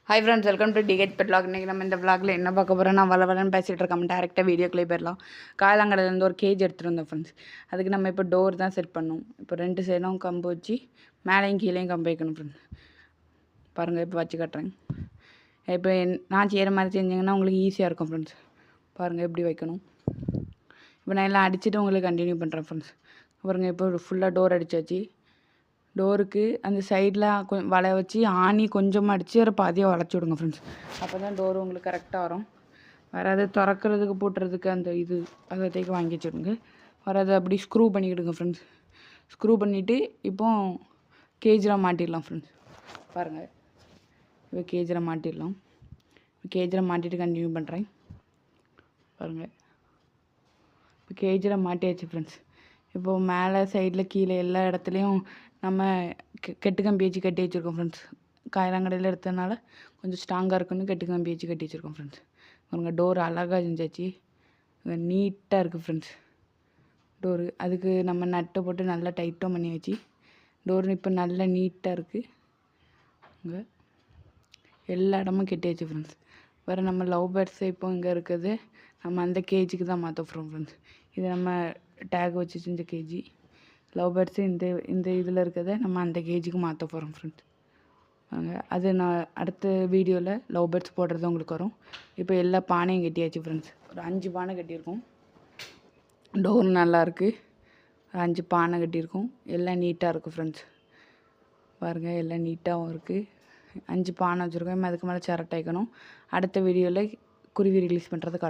Hi friends, welcome to DH pet vlog. இன்றைக்கி நம்ம இந்த vlogல என்ன பார்க்க போகிறோம், நான் வளன்னு பேசிகிட்டு இருக்கோம். டேரெக்டாக வீடியோக்குள்ளே போயிடலாம். காயலாங்கடையிலேருந்து ஒரு கேஜ் எடுத்துகிட்டு வந்தோம் ஃப்ரெண்ட்ஸ். அதுக்கு நம்ம இப்போ டோர் தான் செட் பண்ணணும். இப்போ 2 சைடும் கம்பு வச்சு மேலேயும் கீழேயும் கம்பு வைக்கணும் ஃப்ரெண்ட்ஸ். பாருங்கள், இப்போ வச்சு காட்டுறேன். இப்போ நான் செய்கிற மாதிரி செஞ்சிங்கன்னா உங்களுக்கு ஈஸியாக இருக்கும் ஃப்ரெண்ட்ஸ். பாருங்கள் எப்படி வைக்கணும். இப்போ நான் எல்லாம் அடிச்சுட்டு உங்களுக்கு கண்டினியூ பண்ணுறேன் ஃப்ரெண்ட்ஸ். பாருங்கள், இப்போ ஃபுல்லாக டோர் அடித்தாச்சு. டோருக்கு அந்த சைடில் வளைய வச்சு ஆணி கொஞ்சமாக அடித்து ஒரு பாதியாக வளைச்சி விடுங்க ஃப்ரெண்ட்ஸ். அப்போ தான் டோர் உங்களுக்கு கரெக்டாக வரும். வராது திறக்கிறதுக்கு போட்டுறதுக்கு அந்த இது அதை தேக்க வாங்கி வச்சுடுங்க. வராது அப்படி ஸ்க்ரூ பண்ணிக்கிடுங்க ஃப்ரெண்ட்ஸ். ஸ்க்ரூ பண்ணிவிட்டு இப்போ கேஜில் மாட்டிடலாம் ஃப்ரெண்ட்ஸ். பாருங்கள், இப்போ கேஜில் மாட்டிடலாம். கேஜில் மாட்டிட்டு கண்டினியூ பண்ணுறேன். பாருங்கள், இப்போ கேஜில் மாட்டியாச்சு ஃப்ரெண்ட்ஸ். இப்போது மேலே சைடில் கீழே எல்லா இடத்துலையும் நம்ம கெட்டு கம்பி வச்சு கட்டி வச்சுருக்கோம் ஃப்ரெண்ட்ஸ். காயலாங்கடையில் எடுத்ததுனால கொஞ்சம் ஸ்ட்ராங்காக இருக்குன்னு கெட்டு கம்பி வச்சு கட்டி வச்சுருக்கோம் ஃப்ரெண்ட்ஸ். பாருங்கள், டோர் அழகாக செஞ்சாச்சு. நீட்டாக இருக்குது ஃப்ரெண்ட்ஸ் டோரு. அதுக்கு நம்ம நட்டை போட்டு நல்லா டைட்டாக பண்ணி வச்சு டோர் இப்போ நல்லா நீட்டாக இருக்குது. இங்கே எல்லா இடமும் கெட்டியாச்சு ஃப்ரெண்ட்ஸ். வேறு நம்ம லவ் பேர்ட்ஸு இப்போ இங்கே இருக்குது, நம்ம அந்த கேஜுக்கு தான் மாற்ற போகிறோம் ஃப்ரெண்ட்ஸ். இது நம்ம டேக் வச்சு செஞ்ச கேஜி. லவ் பேர்ட்ஸு இந்த இதில் இருக்கிறத நம்ம அந்த கேஜுக்கு மாற்ற போகிறோம் ஃப்ரெண்ட்ஸ். அது நான் அடுத்த வீடியோவில் லவ் பேர்ட்ஸ் போடுறது உங்களுக்கு வரும். இப்போ எல்லா பானையும் கட்டியாச்சு ஃப்ரெண்ட்ஸ். ஒரு 5 பானை கட்டியிருக்கோம். டோர் நல்லாயிருக்கு. 5 பானை கட்டியிருக்கோம். எல்லாம் நீட்டாக இருக்குது ஃப்ரெண்ட்ஸ். பாருங்கள், எல்லாம் நீட்டாகவும் இருக்குது. 5 பானை வச்சுருக்கோம். அதுக்கு மேலே சிரட்டை வைக்கணும். அடுத்த வீடியோவில் குருவி ரிலீஸ் பண்ணுறதை காட்டுறோம்.